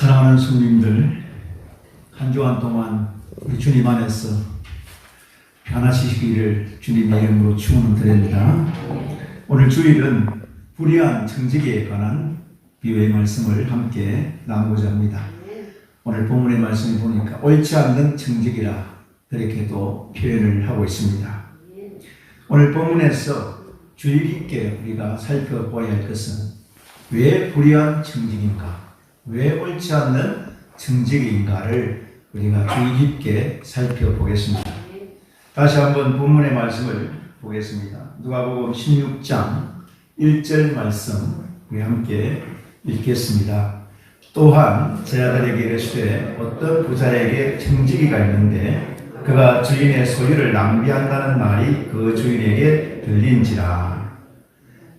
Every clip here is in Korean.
사랑하는 손님들, 한 주간 동안 우리 주님 안에서 편하시기를 주님의 이름으로 축원을 드립니다. 오늘 주일은 불의한 청지기에 관한 비유의 말씀을 함께 나누고자 합니다. 오늘 본문의 말씀을 보니까 옳지 않는 청지기라 그렇게도 표현을 하고 있습니다. 오늘 본문에서 주의 깊게 우리가 살펴보아야 할 것은 왜 불의한 청지기인가, 왜 옳지 않는 청지기인가를 우리가 주의 깊게 살펴보겠습니다. 다시 한번 본문의 말씀을 보겠습니다. 누가복음 16장 1절 말씀 우리 함께 읽겠습니다. 또한 제자들에게 이르시되 어떤 부자에게 청지기가 있는데 그가 주인의 소유를 낭비한다는 말이 그 주인에게 들린지라.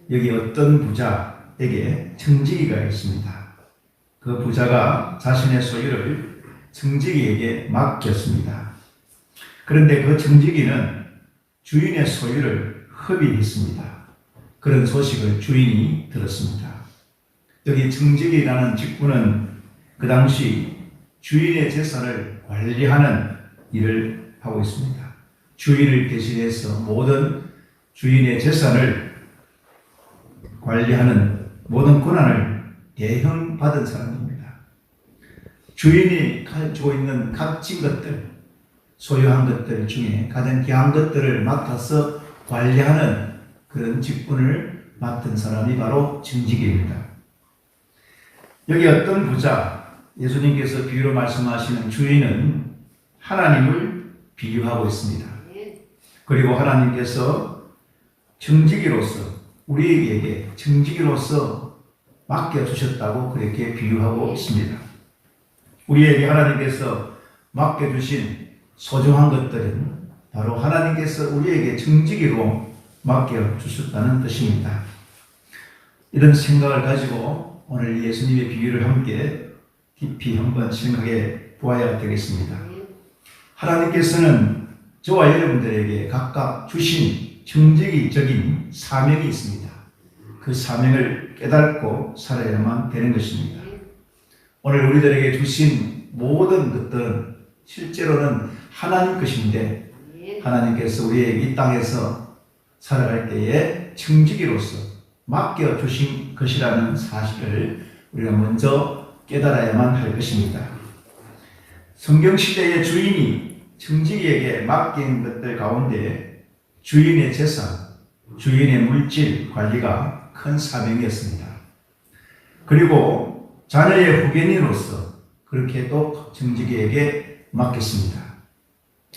여기 어떤 부자에게 청지기가 있습니다. 그 부자가 자신의 소유를 청지기에게 맡겼습니다. 그런데 그 청지기는 주인의 소유를 흡입했습니다. 그런 소식을 주인이 들었습니다. 여기 청지기라는 직분은 그 당시 주인의 재산을 관리하는 일을 하고 있습니다. 주인을 대신해서 모든 주인의 재산을 관리하는 모든 권한을 대형받은 사람입니다. 주인이 가지고 있는 값진 것들, 소유한 것들 중에 가장 귀한 것들을 맡아서 관리하는 그런 직분을 맡은 사람이 바로 청지기입니다. 여기 어떤 부자, 예수님께서 비유로 말씀하시는 주인은 하나님을 비유하고 있습니다. 그리고 하나님께서 청지기로서 우리에게 청지기로서 맡겨주셨다고 그렇게 비유하고 있습니다. 우리에게 하나님께서 맡겨주신 소중한 것들은 바로 하나님께서 우리에게 청지기로 맡겨주셨다는 뜻입니다. 이런 생각을 가지고 오늘 예수님의 비유를 함께 깊이 한번 생각해 보아야 되겠습니다. 하나님께서는 저와 여러분들에게 각각 주신 청지기적인 사명이 있습니다. 그 사명을 깨닫고 살아야만 되는 것입니다. 오늘 우리들에게 주신 모든 것들은 실제로는 하나님 것인데 하나님께서 우리에게 이 땅에서 살아갈 때에 청지기로서 맡겨주신 것이라는 사실을 우리가 먼저 깨달아야만 할 것입니다. 성경시대의 주인이 청지기에게 맡긴 것들 가운데 주인의 재산, 주인의 물질 관리가 큰 사명이었습니다. 그리고 자녀의 후계인으로서 그렇게 또 청지기에게 맡겼습니다.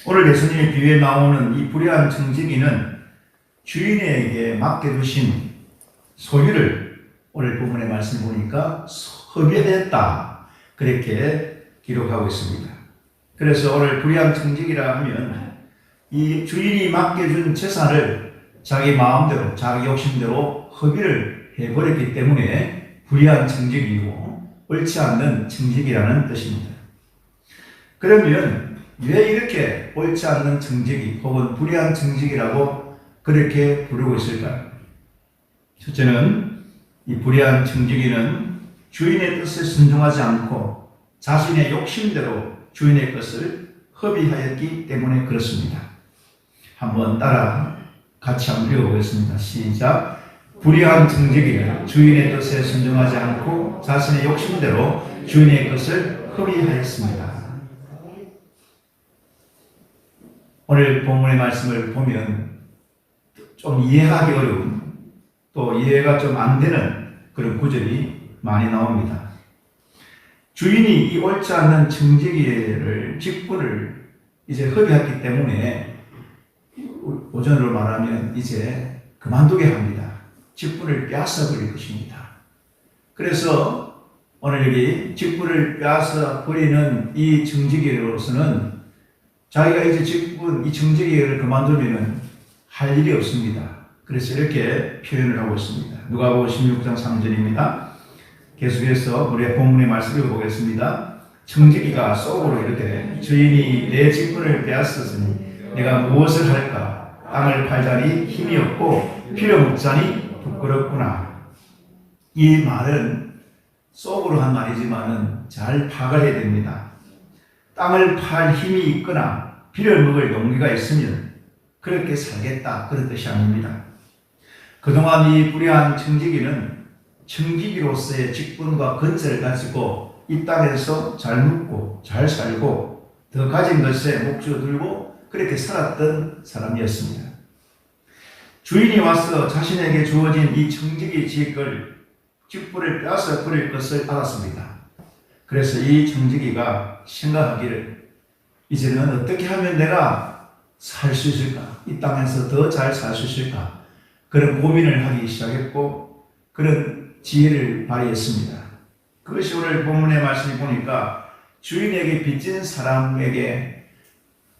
오늘 예수님의 비유에 나오는 이 불의한 청지기는 주인에게 맡겨주신 소유를 오늘 본문의 말씀 보니까 흡입했다 그렇게 기록하고 있습니다. 그래서 오늘 불의한 청지기라 하면 이 주인이 맡겨준 재산을 자기 마음대로 자기 욕심대로 허비를 해버렸기 때문에 불의한 청지기이고 옳지 않는 청지기라는 뜻입니다. 그러면 왜 이렇게 옳지 않는 청지기 혹은 불의한 청지기라고 그렇게 부르고 있을까요? 첫째는 이 불의한 청지기는 주인의 뜻에 순종하지 않고 자신의 욕심대로 주인의 것을 허비하였기 때문에 그렇습니다. 한번 같이 한번 읽어보겠습니다. 시작. 불의한 청지기는 주인의 뜻에 순종하지 않고 자신의 욕심대로 주인의 것을 허비하였습니다. 오늘 본문의 말씀을 보면 좀 이해하기 어려운 또 이해가 좀 안 되는 그런 구절이 많이 나옵니다. 주인이 이 옳지 않는 청지기를 직분을 이제 허비했기 때문에 오전으로 말하면 이제 그만두게 합니다. 직분을 빼앗아 버릴 것입니다. 그래서 오늘 여기 직분을 빼앗아 버리는 이 청지기로서는 자기가 이제 직분, 이 청지기를 그만두면 할 일이 없습니다. 그래서 이렇게 표현을 하고 있습니다. 누가복음 16장 3절입니다. 계속해서 우리의 본문의 말씀을 읽어보겠습니다. 청지기가 속으로 이르되 주인이 내 직분을 빼앗았으니 내가 무엇을 할까? 땅을 팔자니 힘이 없고 필요 없자니 부끄럽구나. 이 말은 속으로 한 말이지만은 잘 파악해야 됩니다. 땅을 팔 힘이 있거나 비를 먹을 용기가 있으면 그렇게 살겠다, 그런 뜻이 아닙니다. 그동안 이 불의한 청지기는 청지기로서의 직분과 건설을 가지고 이 땅에서 잘 묵고 잘 살고 더 가진 것에 목줄 들고 그렇게 살았던 사람이었습니다. 주인이 와서 자신에게 주어진 이 청지기 직분을 빼앗아 버릴 것을 알았습니다. 그래서 이 청지기가 생각하기를 이제는 어떻게 하면 내가 살 수 있을까? 이 땅에서 더 잘 살 수 있을까? 그런 고민을 하기 시작했고 그런 지혜를 발휘했습니다. 그것이 오늘 본문의 말씀을 보니까 주인에게 빚진 사람에게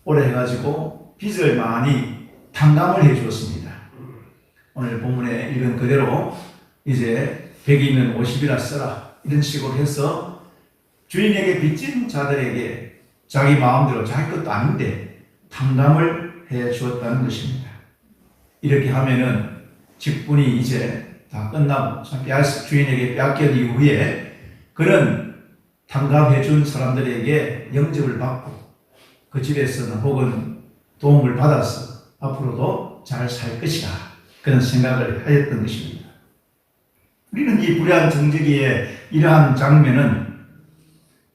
오래 해가지고 빚을 많이 탕감을 해 주었습니다. 오늘 본문에 읽은 그대로 이제 100이면 50이라 써라 이런 식으로 해서 주인에게 빚진 자들에게 자기 마음대로 자기 것도 아닌데 탕감을 해 주었다는 것입니다. 이렇게 하면은 직분이 이제 다 끝나고 주인에게 빼앗긴 이후에 그런 탕감해 준 사람들에게 영접을 받고 그 집에서는 혹은 도움을 받아서 앞으로도 잘 살 것이다, 그런 생각을 하였던 것입니다. 우리는 이 불의한 정직이의 이러한 장면은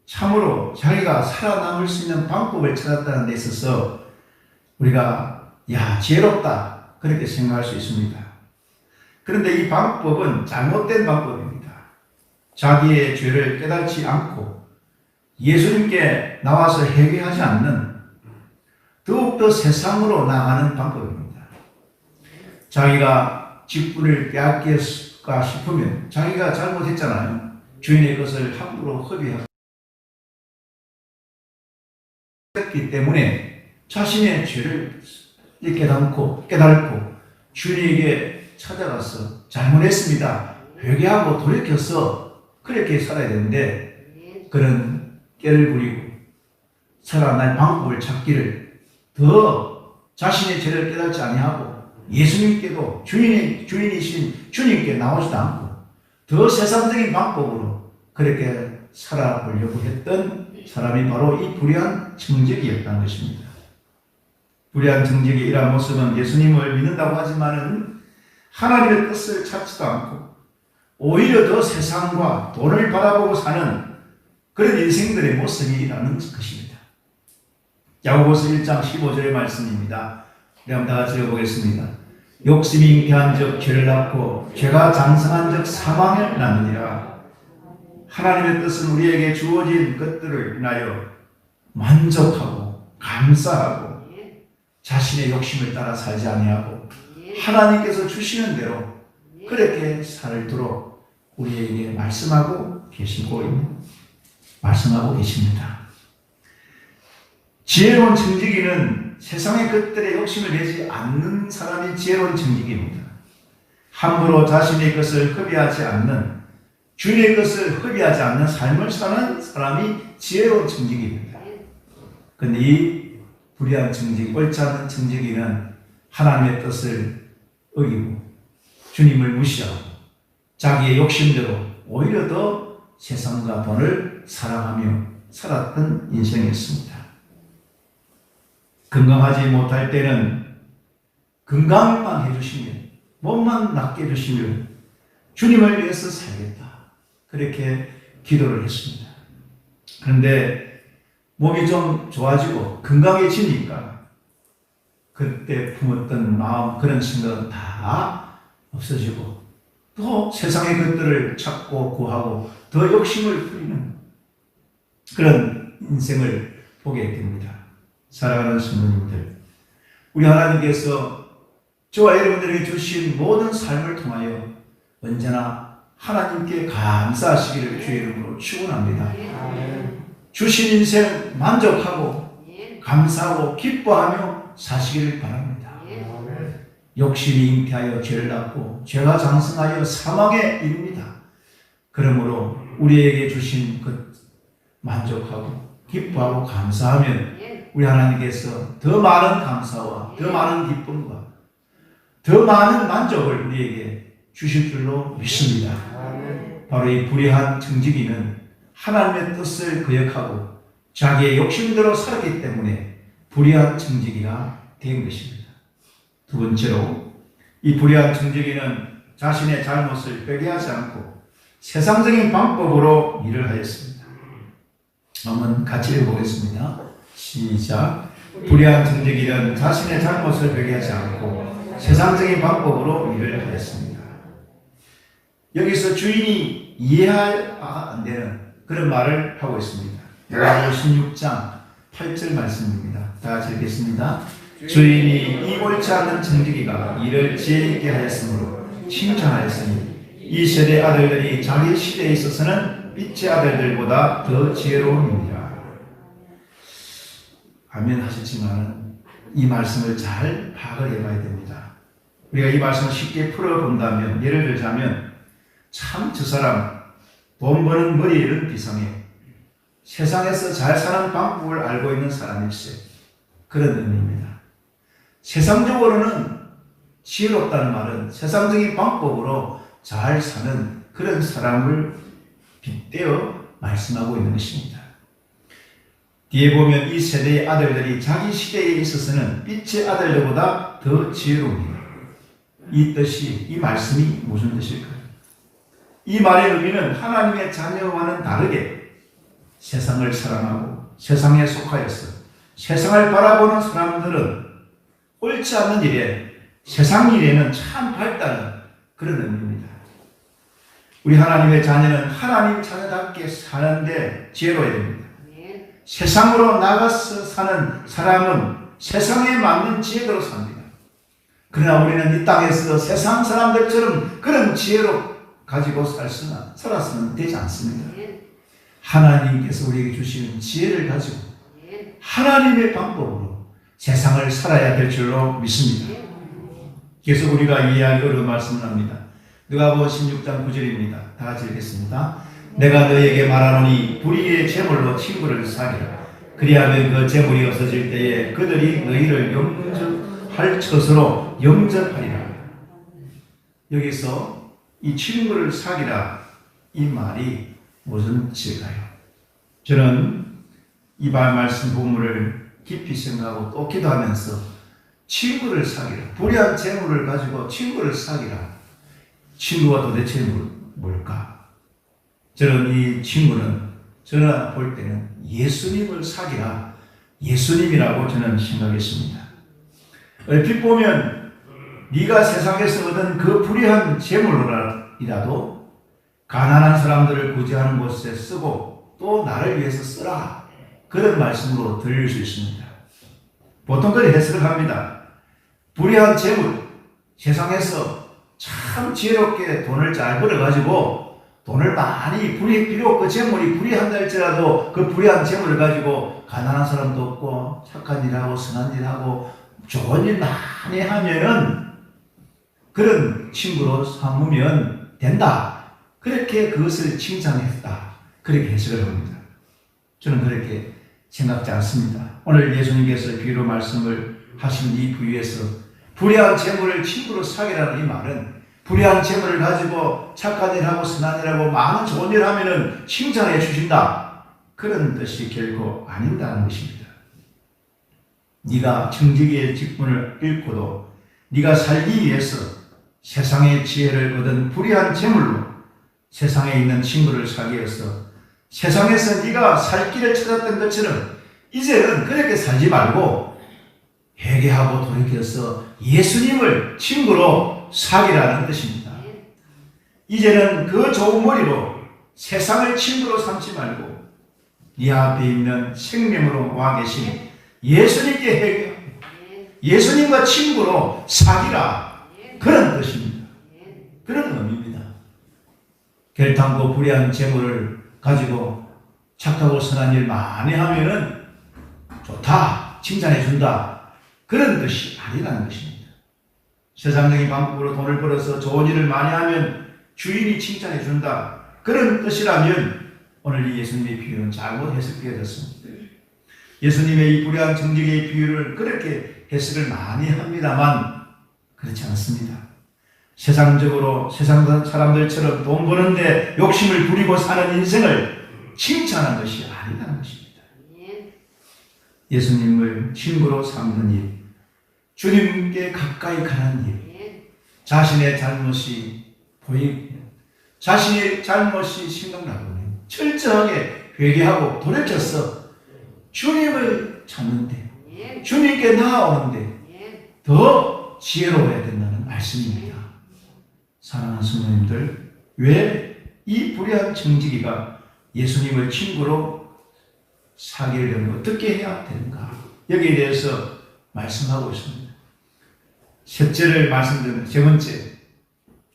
참으로 자기가 살아남을 수 있는 방법을 찾았다는 데 있어서 우리가 지혜롭다 그렇게 생각할 수 있습니다. 그런데 이 방법은 잘못된 방법입니다. 자기의 죄를 깨닫지 않고 예수님께 나와서 회개하지 않는 더욱더 세상으로 나가는 방법입니다. 자기가 직분을 빼앗겼을까 싶으면 자기가 잘못했잖아요. 주인의 것을 함부로 허비하기 때문에 자신의 죄를 깨닫고 주인에게 찾아가서 잘못했습니다, 회개하고 돌이켜서 그렇게 살아야 되는데 그런 깨를 부리고 살아날 방법을 찾기를 더 자신의 죄를 깨닫지 아니하고 예수님께도 주인이신 주님께 나오지도 않고 더 세상적인 방법으로 그렇게 살아보려고 했던 사람이 바로 이 불의한 정직이었다는 것입니다. 불의한 정직의 이러한 모습은 예수님을 믿는다고 하지만은 하나님의 뜻을 찾지도 않고 오히려 더 세상과 돈을 바라보고 사는 그런 인생들의 모습이라는 것입니다. 야고보서 1장 15절의 말씀입니다. 우리 한번 다 같이 읽어보겠습니다. 욕심이 잉태한 적 죄를 낳고 죄가 장성한 적 사망을 낳느니라. 하나님의 뜻은 우리에게 주어진 것들을 인하여 만족하고 감사하고 자신의 욕심을 따라 살지 아니하고 하나님께서 주시는 대로 그렇게 살도록 우리에게 말씀하고 계십니다. 지혜로운 청지기는 세상의 것들에 욕심을 내지 않는 사람이 지혜로운 청지기입니다. 함부로 자신의 것을 허비하지 않는, 주인의 것을 허비하지 않는 삶을 사는 사람이 지혜로운 청지기입니다. 그런데 이 불의한 청지기, 옳지 않은 청지기는 하나님의 뜻을 어기고 주님을 무시하고 자기의 욕심대로 오히려 더 세상과 돈을 사랑하며 살았던 인생이었습니다. 건강하지 못할 때는 건강만 해주시면, 몸만 낫게 해주시면 주님을 위해서 살겠다, 그렇게 기도를 했습니다. 그런데 몸이 좀 좋아지고 건강해지니까 그때 품었던 마음, 그런 생각은 다 없어지고 또 세상의 것들을 찾고 구하고 더 욕심을 부리는 그런 인생을 보게 됩니다. 사랑하는 성도님들, 우리 하나님께서 저와 여러분들에게 주신 모든 삶을 통하여 언제나 하나님께 감사하시기를 주의 이름으로 축원합니다. 주신 인생 만족하고 감사하고 기뻐하며 사시기를 바랍니다. 욕심이 잉태하여 죄를 낳고 죄가 장성하여 사망에 이릅니다. 그러므로 우리에게 주신 것 만족하고 기뻐하고 감사하면 우리 하나님께서 더 많은 감사와 더 많은 기쁨과 더 많은 만족을 우리에게 주실 줄로 믿습니다. 바로 이 불의한 청지기는 하나님의 뜻을 거역하고 자기의 욕심대로 살았기 때문에 불의한 청지기가 된 것입니다. 두 번째로 이 불의한 청지기는 자신의 잘못을 회개하지 않고 세상적인 방법으로 일을 하였습니다. 한번 같이 읽어보겠습니다. 시작. 불의한 청지기는 자신의 잘못을 회개하지 않고 세상적인 방법으로 일을 하였습니다. 여기서 주인이 이해가 안 되는 그런 말을 하고 있습니다. 요한복음 16장 8절 말씀입니다. 다 같이 읽겠습니다. 주인이 이 옳지 않은 청지기가 일을 지혜 있게 하였으므로 칭찬하였으니 이 세대 아들들이 자기 시대에 있어서는 빛의 아들들보다 더 지혜로움이니라. 아멘 하셨지만 이 말씀을 잘 파악을 해봐야 됩니다. 우리가 이 말씀을 쉽게 풀어본다면, 예를 들자면 참 저 사람 돈 버는 머리는 비상해, 세상에서 잘 사는 방법을 알고 있는 사람일세, 그런 의미입니다. 세상적으로는 지혜롭다는 말은 세상적인 방법으로 잘 사는 그런 사람을 빗대어 말씀하고 있는 것입니다. 뒤에 보면 이 세대의 아들들이 자기 시대에 있어서는 빛의 아들들보다 더 지혜로우니라. 이 뜻이, 이 말씀이 무슨 뜻일까요? 이 말의 의미는 하나님의 자녀와는 다르게 세상을 사랑하고 세상에 속하여서 세상을 바라보는 사람들은 옳지 않는 일에, 세상 일에는 참 밝다는 그런 의미입니다. 우리 하나님의 자녀는 하나님 자녀답게 사는데 지혜로워야 됩니다. 세상으로 나가서 사는 사람은 세상에 맞는 지혜로 삽니다. 그러나 우리는 이 땅에서 세상 사람들처럼 그런 지혜로 가지고 살았으면 되지 않습니다. 하나님께서 우리에게 주시는 지혜를 가지고 하나님의 방법으로 세상을 살아야 될 줄로 믿습니다. 그래서 우리가 이해하기 어려운 말씀을 합니다. 누가복음 16장 9절입니다. 다 같이 읽겠습니다. 내가 너에게 말하노니 불의의 제물로 친구를 사귀라. 그리하면 그 제물이 없어질 때에 그들이 너희를 영접할 처소로 영접하리라. 여기서 이 친구를 사귀라, 이 말이 무슨 뜻일까요? 저는 이 말씀 본문을 깊이 생각하고 또 기도하면서 친구를 사귀라, 불의한 재물을 가지고 친구를 사귀라, 친구가 도대체 뭘까? 저는 이 친구는, 저는 볼 때는 예수님을 사귀라, 예수님이라고 저는 생각했습니다. 얼핏 보면 네가 세상에서 얻은 그 불의한 재물이라도 가난한 사람들을 구제하는 곳에 쓰고 또 나를 위해서 쓰라, 그런 말씀으로 들릴 수 있습니다. 보통 그렇게 해석을 합니다. 불의한 재물, 세상에서 참 지혜롭게 돈을 잘 벌어가지고 돈을 많이 비록 그 재물이 불의한다 할지라도 그 불의한 재물을 가지고 가난한 사람도 없고 착한 일하고 선한 일하고 좋은 일 많이 하면은 그런 친구로 삼으면 된다, 그렇게 그것을 칭찬했다, 그렇게 해석을 합니다. 저는 그렇게 생각지 않습니다. 오늘 예수님께서 비유로 말씀을 하신 이 부위에서 불의한 재물을 친구로 사귀라는 이 말은 불의한 재물을 가지고 착한 일하고 선한 일하고 많은 좋은 일을 하면은 칭찬해 주신다, 그런 뜻이 결코 아닌다는 것입니다. 네가 청지기의 직분을 잃고도 네가 살기 위해서 세상의 지혜를 얻은 불의한 재물로 세상에 있는 친구를 사귀어서 세상에서 네가 살 길을 찾았던 것처럼 이제는 그렇게 살지 말고 회개하고 돌이켜서 예수님을 친구로 사귀라는 뜻입니다. 이제는 그 좋은 머리로 세상을 친구로 삼지 말고 네 앞에 있는 생명으로 와 계신 예수님께 회개하고 예수님과 친구로 사귀라, 그런 뜻입니다. 그런 의미입니다. 결탄고 불의한 재물을 가지고 착하고 선한 일 많이 하면은 좋다, 칭찬해 준다, 그런 뜻이 아니라는 것입니다. 세상적인 방법으로 돈을 벌어서 좋은 일을 많이 하면 주인이 칭찬해 준다, 그런 뜻이라면 오늘 이 예수님의 비유는 잘못 해석되어졌습니다. 예수님의 이 불의한 청지기의 비유를 그렇게 해석을 많이 합니다만 그렇지 않습니다. 세상적으로 세상 사람들처럼 돈 버는데 욕심을 부리고 사는 인생을 칭찬하는 것이 아니라는 것입니다. 예수님을 친구로 삼는 일, 주님께 가까이 가는 일, 자신의 잘못이 보이고 자신의 잘못이 생각나고 철저하게 회개하고 돌이켜서 주님을 찾는데, 주님께 나아오는데 더 지혜로워야 된다는 말씀입니다. 사랑하는 성도님들, 왜 이 불의한 청지기가 예수님을 친구로 사귀려면 어떻게 해야 되는가? 여기에 대해서 말씀하고 있습니다. 셋째를 말씀드리면 세 번째,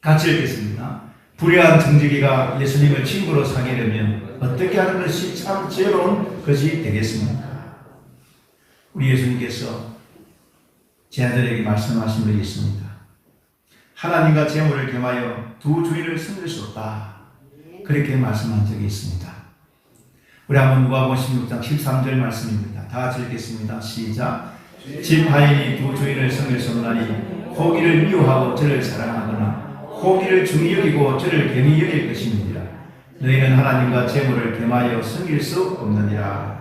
같이 읽겠습니다. 불의한 청지기가 예수님을 친구로 사귀려면 어떻게 하는 것이 참 지혜로운 것이 되겠습니까? 우리 예수님께서 제 아들에게 말씀하신 적이 있습니다. 하나님과 재물을 겸하여 두 주인을 섬길 수 없다. 그렇게 말씀한 적이 있습니다. 우리 한번 누가복음 16장 13절 말씀입니다. 다 같이 읽겠습니다. 시작. 집 하인이 두 주인을 섬길 수 없나니 호기를 미워하고 저를 사랑하거나 호기를 중히 여기고 저를 경히 여길 것입니다. 너희는 하나님과 재물을 겸하여 섬길 수 없느니라.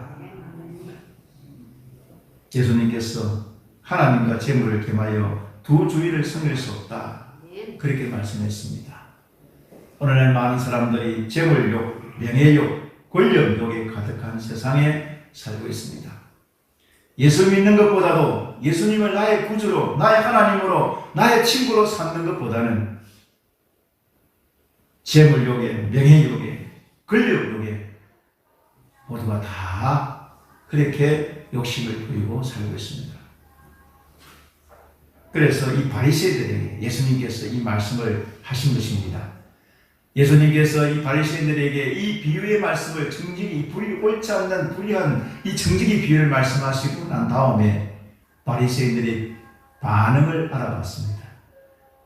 예수님께서 하나님과 재물을 겸하여 두 주인을 섬길 수 없다. 그렇게 말씀했습니다. 오늘날 많은 사람들이 재물욕, 명예욕, 권력욕에 가득한 세상에 살고 있습니다. 예수 믿는 것보다도 예수님을 나의 구주로, 나의 하나님으로, 나의 친구로 삼는 것보다는 재물욕에, 명예욕에, 권력욕에 모두가 다 그렇게 욕심을 부리고 살고 있습니다. 그래서 이 바리새인들에게 예수님께서 이 말씀을 하신 것입니다. 예수님께서 이 바리새인들에게 이 비유의 말씀을 정직이 옳지 않는 불의한 이 정직이 비유를 말씀하시고 난 다음에 바리새인들의 반응을 알아봤습니다.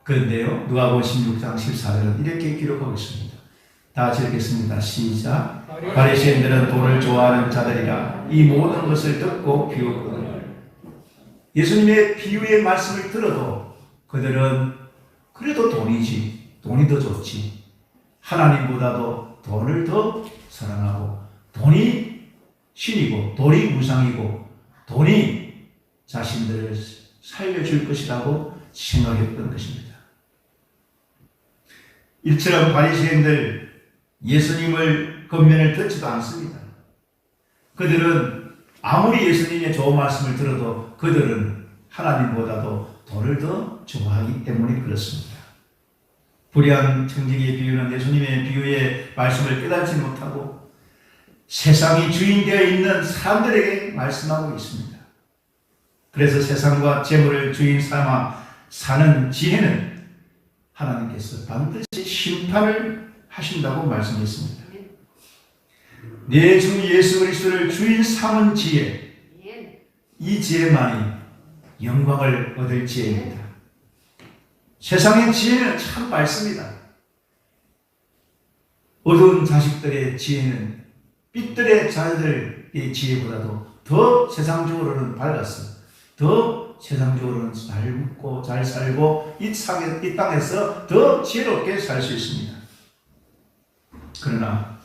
그런데요, 누가복음 16장 14절은 이렇게 기록하고 있습니다. 다 같이 읽겠습니다. 시작. 바리새인들은 돈을 좋아하는 자들이라 이 모든 것을 듣고 비웃거든. 예수님의 비유의 말씀을 들어도 그들은 그래도 돈이 더 좋지. 하나님보다도 돈을 더 사랑하고 돈이 신이고 돈이 우상이고 돈이 자신들을 살려줄 것이라고 생각했던 것입니다. 이처럼 바리새인들 예수님을 겉면을 듣지도 않습니다. 그들은 아무리 예수님의 좋은 말씀을 들어도 그들은 하나님보다도 돈을 더 좋아하기 때문에 그렇습니다. 불의한 청지기의 비유는 예수님의 비유의 말씀을 깨닫지 못하고 세상이 주인되어 있는 사람들에게 말씀하고 있습니다. 그래서 세상과 재물을 주인 삼아 사는 지혜는 하나님께서 반드시 심판을 하신다고 말씀했습니다. 내 주 예수 그리스도를 주인 삼은 지혜, 이 지혜만이 영광을 얻을 지혜입니다. 세상의 지혜는 참 밝습니다. 어두운 자식들의 지혜는 삐뚤의 자녀들의 지혜보다도 더 세상적으로는 밝았어. 더 세상적으로는 잘 묻고 잘 살고 이 땅에서 더 지혜롭게 살 수 있습니다. 그러나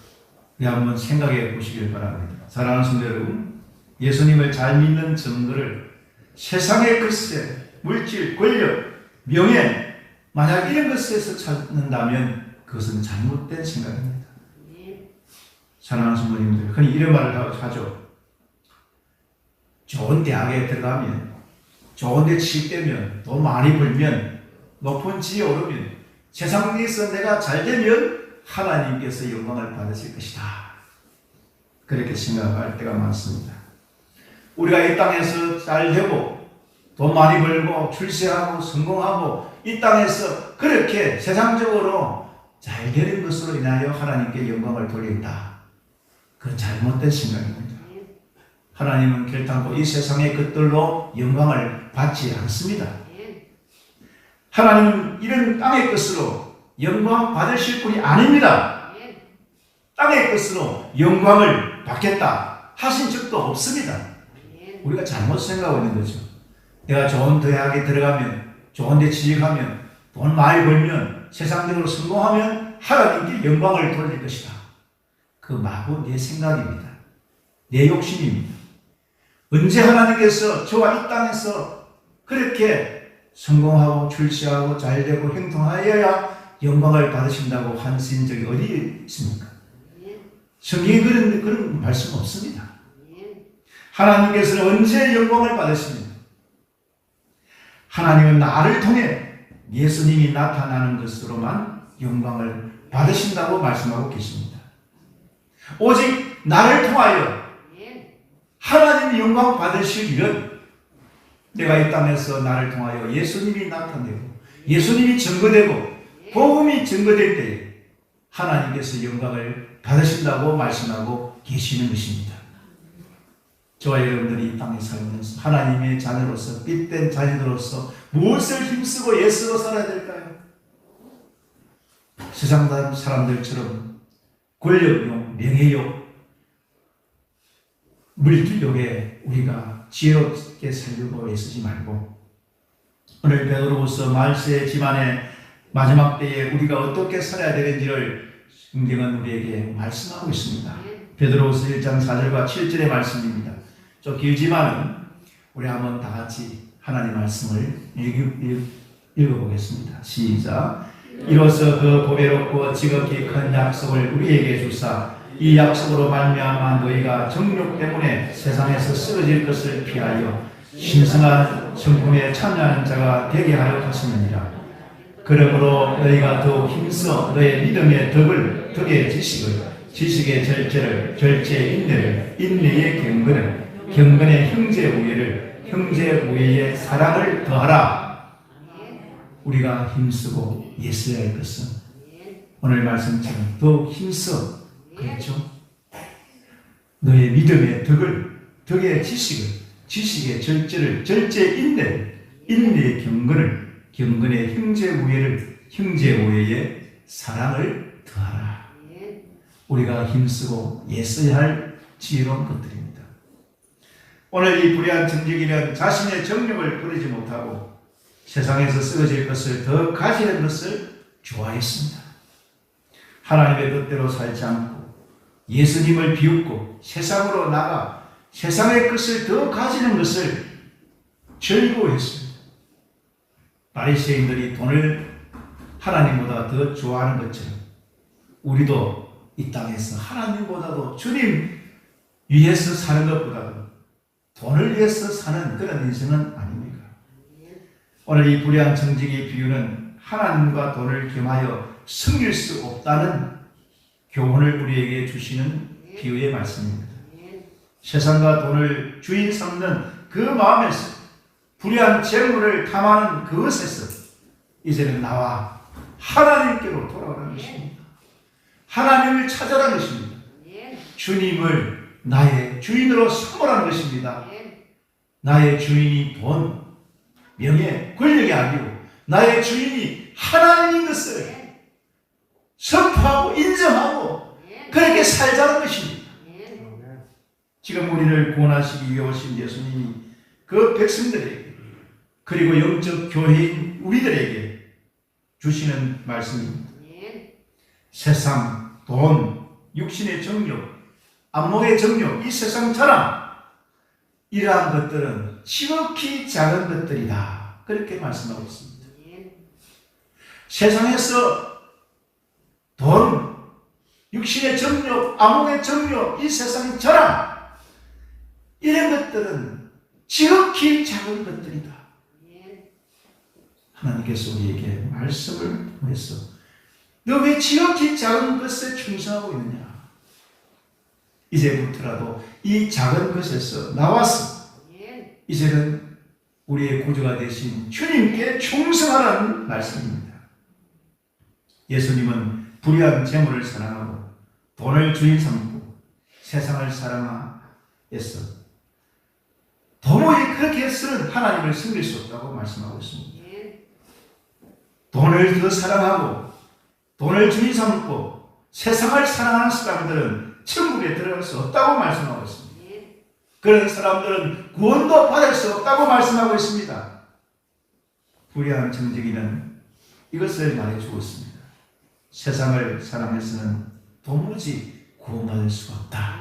우리 한번 생각해 보시길 바랍니다. 사랑하는 성도 여러분, 예수님을 잘 믿는 증거를 세상의 것에 물질, 권력, 명예 만약 이런 것에서 찾는다면 그것은 잘못된 생각입니다. 사랑하는 성도님들, 흔히 이런 말을 하죠. 좋은 대학에 들어가면, 좋은 데 취직되면, 돈 많이 벌면, 높은 지위에 오르면, 세상에서 내가 잘 되면 하나님께서 영광을 받으실 것이다. 그렇게 생각할 때가 많습니다. 우리가 이 땅에서 잘 되고 돈 많이 벌고 출세하고 성공하고 이 땅에서 그렇게 세상적으로 잘 되는 것으로 인하여 하나님께 영광을 돌린다. 그건 잘못된 생각입니다. 하나님은 결단코 이 세상의 것들로 영광을 받지 않습니다. 하나님은 이런 땅의 것으로 영광 받으실 분이 아닙니다. 땅의 것으로 영광을 받겠다 하신 적도 없습니다. 우리가 잘못 생각하고 있는 거죠. 내가 좋은 대학에 들어가면, 좋은 데 취직하면, 돈 많이 벌면, 세상적으로 성공하면 하나님께 영광을 돌릴 것이다. 그 마구 내 생각입니다. 내 욕심입니다. 언제 하나님께서 저와 이 땅에서 그렇게 성공하고 출세하고 잘되고 행동하여야 영광을 받으신다고 하신 적이 어디 있습니까? 성경에 그런 말씀 없습니다. 하나님께서는 언제 영광을 받으십니까? 하나님은 나를 통해 예수님이 나타나는 것으로만 영광을 받으신다고 말씀하고 계십니다. 오직 나를 통하여 하나님이 영광 받으실 일은 내가 이 땅에서 나를 통하여 예수님이 나타내고 예수님이 증거되고 복음이 증거될 때에 하나님께서 영광을 받으신다고 말씀하고 계시는 것입니다. 저와 여러분들이 이 땅에 살면서 하나님의 자녀로서 빛된 자녀로서 무엇을 힘쓰고 애쓰고 살아야 될까요? 세상 사람들처럼 권력욕, 명예욕, 물질욕에 우리가 지혜롭게 살려고 애쓰지 말고 오늘 베드로후서 말세 집안의 마지막 때에 우리가 어떻게 살아야 되는지를 성경은 우리에게 말씀하고 있습니다. 베드로후서 1장 4절과 7절의 말씀입니다. 좀 길지만은 우리 한번 다 같이 하나님 말씀을 읽어보겠습니다. 시작. 이로써 그 보배롭고 지극히 큰 약속을 우리에게 주사 이 약속으로 말미암아 너희가 정욕 때문에 세상에서 쓰러질 것을 피하여 신성한 성품에 참여하는 자가 되게 하려 하시느니라. 그러므로 너희가 더욱 힘써 너의 믿음의 덕의 지식의 절제를, 절제의 인내를, 인내의 경건을, 경건의 형제 우애를, 형제 우애의 사랑을 더하라. 우리가 힘쓰고 애써야 할 것은 오늘 말씀처럼 더욱 힘써, 그렇죠? 너의 믿음의 덕의 지식의 절제를, 절제의 인내를, 인내의 경건을, 경건의 형제 우애의 사랑을 더하라. 우리가 힘쓰고 애써야 할 지혜로운 것들입니다. 오늘 이 불의한 정직이는 자신의 정력을 버리지 못하고 세상에서 쓰러질 것을 더 가지는 것을 좋아했습니다. 하나님의 뜻대로 살지 않고 예수님을 비웃고 세상으로 나가 세상의 것을 더 가지는 것을 즐거워했습니다. 바리새인들이 돈을 하나님보다 더 좋아하는 것처럼 우리도 이 땅에서 하나님보다도 주님 위해서 사는 것보다도 돈을 위해서 사는 그런 인생은 아닙니까? 오늘 이 불의한 정직의 비유는 하나님과 돈을 겸하여 승릴 수 없다는 교훈을 우리에게 주시는 비유의 말씀입니다. 세상과 돈을 주인 삼는 그 마음에서 불의한 재물을 탐하는 그것에서 이제는 나와 하나님께로 돌아가는 것입니다. 하나님을 찾아라는 것입니다. 주님을 나의 주인으로 삼으라는 것입니다. 나의 주인이 돈, 명예, 권력이 아니고 나의 주인이 하나님인 것을 선포하고 인정하고 그렇게 살자는 것입니다. 지금 우리를 구원하시기 위해 오신 예수님이 그 백성들에게 그리고 영적 교회인 우리들에게 주시는 말씀입니다. 세상, 돈, 육신의 정욕, 안목의 정욕, 이 세상 자랑, 이러한 것들은 지극히 작은 것들이다. 그렇게 말씀하고 있습니다. 세상에서 돈, 육신의 정욕, 안목의 정욕, 이 세상의 자랑, 이런 것들은 지극히 작은 것들이다. 하나님께서 우리에게 말씀을 통해서 너 왜 지극히 작은 것에 충성하고 있느냐? 이제부터라도 이 작은 것에서 나와서 이제는 우리의 구주가 되신 주님께 충성하라는 말씀입니다. 예수님은 불의한 재물을 사랑하고 돈을 주인 삼고 세상을 사랑하였어. 도무지 그렇게 해서는 하나님을 섬길 수 없다고 말씀하고 있습니다. 돈을 더 사랑하고 돈을 주인 삼고 세상을 사랑하는 사람들은 천국에 들어갈 수 없다고 말씀하고 있습니다. 그런 사람들은 구원도 받을 수 없다고 말씀하고 있습니다. 불의한 정직이는 이것을 말해 주었습니다. 세상을 사랑해서는 도무지 구원받을 수가 없다.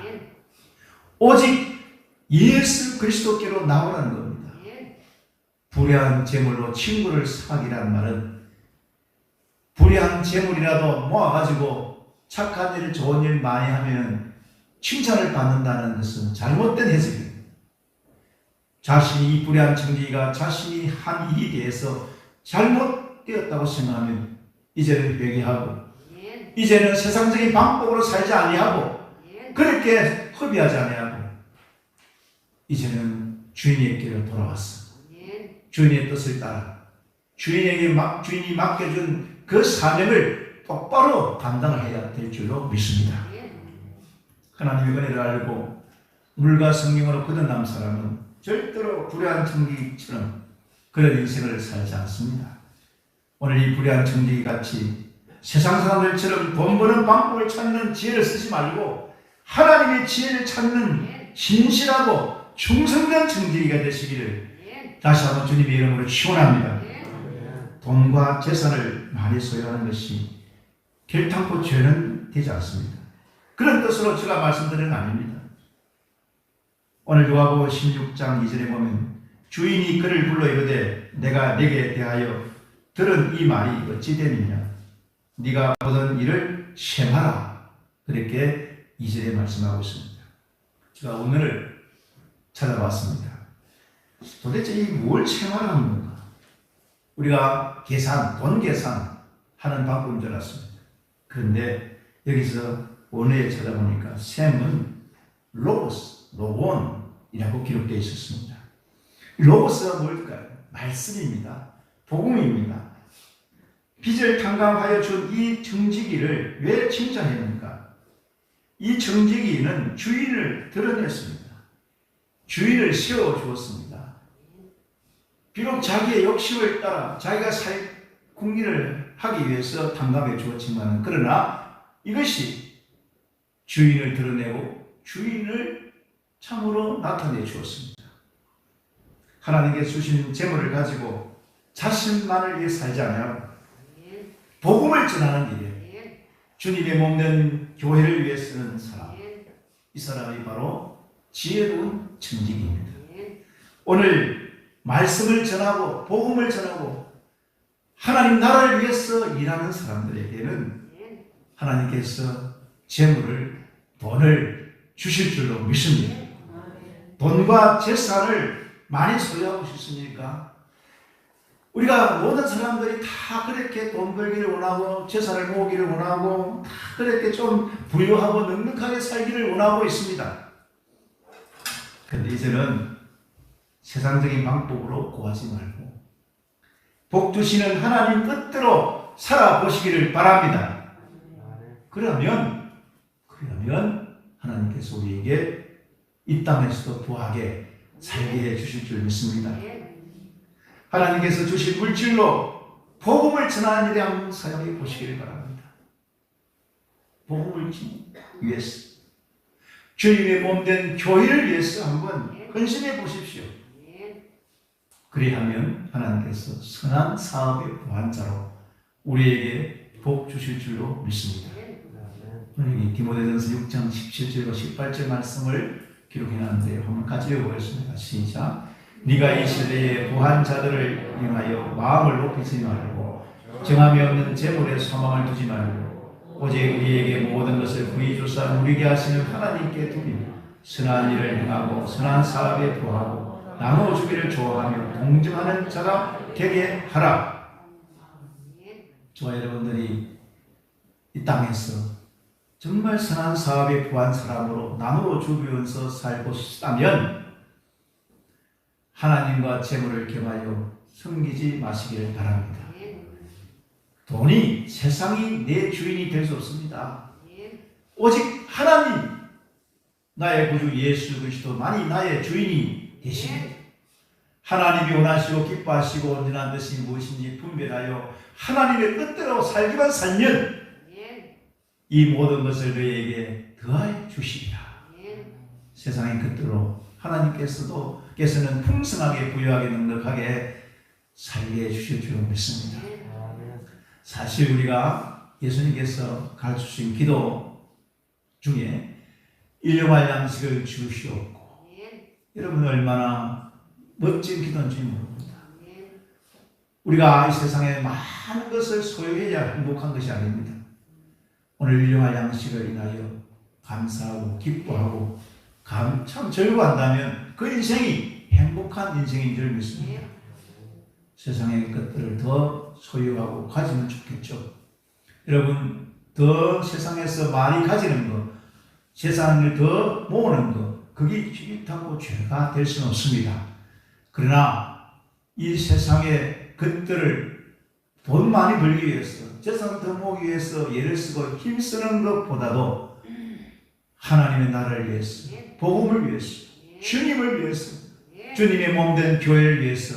오직 예수 그리스도께로 나오라는 겁니다. 불의한 재물로 친구를 사귀라는 말은 불의한 재물이라도 모아가지고 착한 일, 좋은 일 많이 하면 칭찬을 받는다는 것은 잘못된 해석입니다. 자신이 이 불의한 청지기가 자신이 한 일에 대해서 잘못되었다고 생각하면 이제는 회개하고 이제는 세상적인 방법으로 살지 아니하고 그렇게 허비하지 아니하고 이제는 주인에게로 돌아왔어. 주인의 뜻을 따라 주인이 맡겨준 그 사명을 똑바로 감당을 해야 될 줄로 믿습니다. 하나님의 은혜를 알고 물과 성령으로 거듭난 사람은 절대로 불의한 청지기처럼 그런 인생을 살지 않습니다. 오늘 이 불의한 청지기 같이 세상 사람들처럼 돈 버는 방법을 찾는 지혜를 쓰지 말고 하나님의 지혜를 찾는 신실하고 충성된 청지기가 되시기를 다시 한번 주님의 이름으로 축원합니다. 돈과 재산을 많이 소유하는 것이 결탄코 죄는 되지 않습니다. 그런 뜻으로 제가 말씀드리는 건 아닙니다. 오늘 요한복음 16장 2절에 보면 주인이 그를 불러 이르되 내가 네게 대하여 들은 이 말이 어찌 되느냐 네가 보던 일을 셈하라 그렇게 2절에 말씀하고 있습니다. 제가 오늘을 찾아봤습니다. 도대체 이 뭘 셈하라는 건가? 우리가 계산, 돈 계산 하는 방법인 줄 알았습니다. 그런데 여기서 원어에 찾아보니까 셈은 로고스, 로곤이라고 기록되어 있었습니다. 로고스가 뭘까요? 말씀입니다. 복음입니다. 빚을 탕감하여 준 이 청지기를 왜 칭찬했는가? 이 청지기는 주인을 드러냈습니다. 주인을 세워주었습니다. 비록 자기의 욕심을 따라 자기가 살 궁리를 하기 위해서 탕감해 주었지만 그러나 이것이 주인을 드러내고 주인을 참으로 나타내 주었습니다. 하나님께 주신 재물을 가지고 자신만을 위해 살지 않아요. 복음을 전하는 일에 주님의 몸된 교회를 위해 쓰는 사람, 이 사람이 바로 지혜로운 청지기입니다. 오늘 말씀을 전하고 복음을 전하고 하나님 나라를 위해서 일하는 사람들에게는 하나님께서 재물을, 돈을 주실 줄로 믿습니다. 돈과 재산을 많이 소유하고 싶습니까? 우리가 모든 사람들이 다 그렇게 돈 벌기를 원하고 재산을 모으기를 원하고 다 그렇게 좀 부유하고 넉넉하게 살기를 원하고 있습니다. 그런데 이제는 세상적인 방법으로 구하지 말고 복 주시는 하나님 뜻대로 살아보시기를 바랍니다. 그러면 하나님께서 우리에게 이 땅에서도 부하게 살게 해 주실 줄 믿습니다. 하나님께서 주신 물질로 복음을 전하는 일에 한번 사용해 보시기를 바랍니다. 복음을 위해서 주님의 몸된 교회를 위해서 한번 헌신해 보십시오. 그리하면 하나님께서 선한 사업의 보완자로 우리에게 복 주실 줄로 믿습니다. 오늘 디모데전서 6장 17절과 18절 말씀을 기록해놨는데요. 한번 같이 읽어보겠습니다. 시작. 네가 이 시대에 부한 자들을 향하여 마음을 높이지 말고 정함이 없는 재물에 소망을 두지 말고 오직 우리에게 모든 것을 구히 주사 누리게 하시는 하나님께 두며 선한 일을 행하고 선한 사업에 부하고 나누어 주기를 좋아하며 동정하는 자가 되게 하라. 저와 여러분들이 이 땅에서 정말 선한 사업에 부한 사람으로 나누어 주면서 살고 싶다면 하나님과 재물을 겸하여 섬기지 마시기를 바랍니다. 돈이 세상이 내 주인이 될 수 없습니다. 오직 하나님, 나의 구주 예수 그리스도만이 나의 주인이 되시니 하나님이 원하시고 기뻐하시고 온전한 뜻이 무엇인지 분별하여 하나님의 뜻대로 살기만 살면 이 모든 것을 너희에게 더하여 주시리라. 세상의 뜻대로 하나님께서는 풍성하게 부유하게 넉넉하게 살게 해주실 줄 믿습니다. 사실 우리가 예수님께서 가르쳐주신 기도 중에 일용할 양식을 주시옵고, 여러분 얼마나 멋진 기도인지 모릅니다. 우리가 이 세상에 많은 것을 소유해야 행복한 것이 아닙니다. 오늘 일용할 양식을 인하여 감사하고 기뻐하고 참 즐거워한다면 그 인생이 행복한 인생인 줄 믿습니다. 세상의 것들을 더 소유하고 가지면 좋겠죠. 여러분, 더 세상에서 많이 가지는 것, 세상을 더 모으는 것, 그게 지긋하고 죄가 될 수는 없습니다. 그러나 이 세상의 것들을 돈 많이 벌기 위해서, 재산을 더 모으기 위해서 애를 쓰고 힘쓰는 것보다도 하나님의 나라를 위해서, 복음을 위해서, 주님을 위해서, 주님의 몸된 교회를 위해서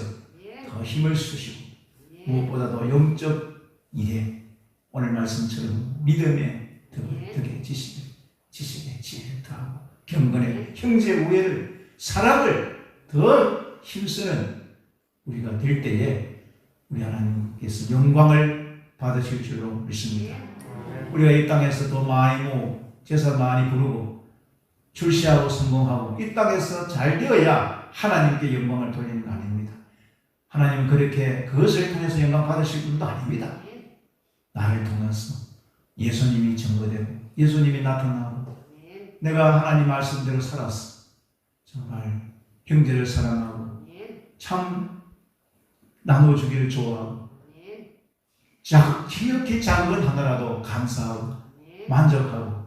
더 힘을 쓰시고, 무엇보다도 영적 일에 오늘 말씀처럼 믿음의 덕에 지식에 지혜를 더하고 경건에 형제 우애를 사랑을 더 힘쓰는 우리가 될 때에 우리 하나님께서 영광을 받으실 줄로 믿습니다. 우리가 이 땅에서 더 많이 모으고 제사 많이 부르고 출시하고 성공하고 이 땅에서 잘 되어야 하나님께 영광을 돌리는 거 아닙니다. 하나님은 그렇게 그것을 통해서 영광 받으실 분도 아닙니다. 나를 통해서 예수님이 증거되고 예수님이 나타나고 내가 하나님 말씀대로 살았어. 정말 형제를 사랑하고 참 나눠주기를 좋아하고 이렇게 작은 것 하나라도 감사하고 만족하고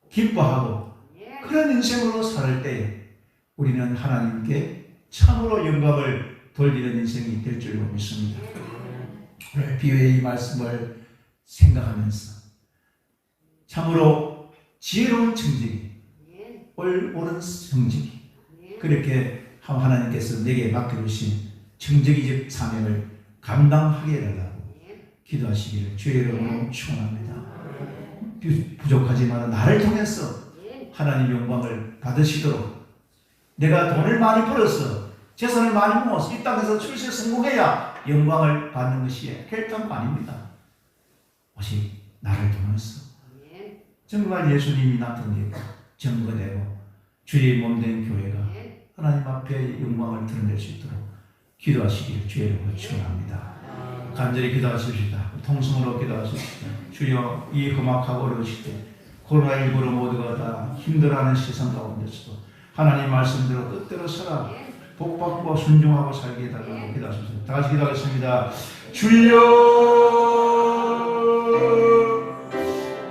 기뻐하고 그런 인생으로 살 때 우리는 하나님께 참으로 영광을 돌리는 인생이 될 줄로 믿습니다. 오늘 비유의 이 말씀을 생각하면서 참으로 지혜로운 청지기, 옳은 청지기, 그렇게 하나님께서 내게 맡겨주신 청지기적 사명을 감당하게 해달라고 기도하시기를 주의 이름으로 축원합니다. 부족하지만 나를 통해서 하나님 영광을 받으시도록 내가 돈을 많이 벌어서 재산을 많이 모아서 이 땅에서 출세 성공해야 영광을 받는 것이 결단도 아닙니다. 오직 나를 통해서 정말 예수님이 나타내고 증거되고 주의 몸된 교회가 하나님 앞에 영광을 드러낼 수 있도록 기도하시기를 주의 이름으로 축원합니다. 간절히 기도하십시다. 통성으로 기도하십시다. 주여, 이 험악하고 어려우실 때 코로나19로 모두가 다 힘들어하는 세상 가운데서도 하나님 말씀대로 뜻대로 살아 복받고 순종하고 살게 해달라고 기도하십시다. 다 같이 기도하겠습니다. 주여,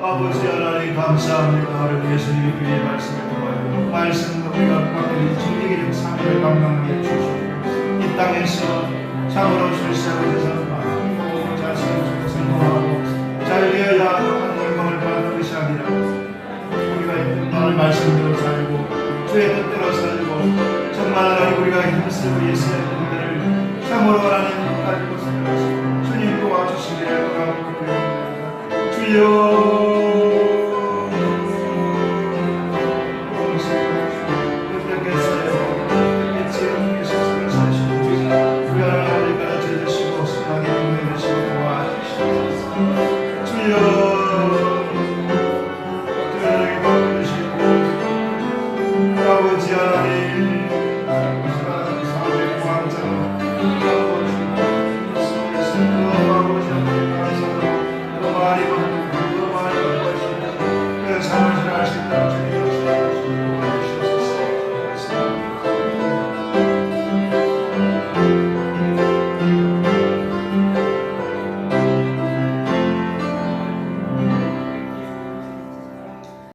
아버지 하나님 감사합니다. 오늘 예수님의 교회의 말씀을 통하여 말씀으로 우리가 맡겨진 정리기적 사명을 감당하게 해주시고 이 땅에서 참으로 출세하고 세상을 받고 잘 살고 성공하고 잘 되어야 하는 영광을 받는 것이 아니라 우리가 오늘 말씀대로 살고 주의 뜻대로 살고 정말 하나님 우리가 힘쓰고 있어야 하는 분들을 참으로 하나님 가지고 살아가시고 주님 도와주시기를 바라옵니다. 주여,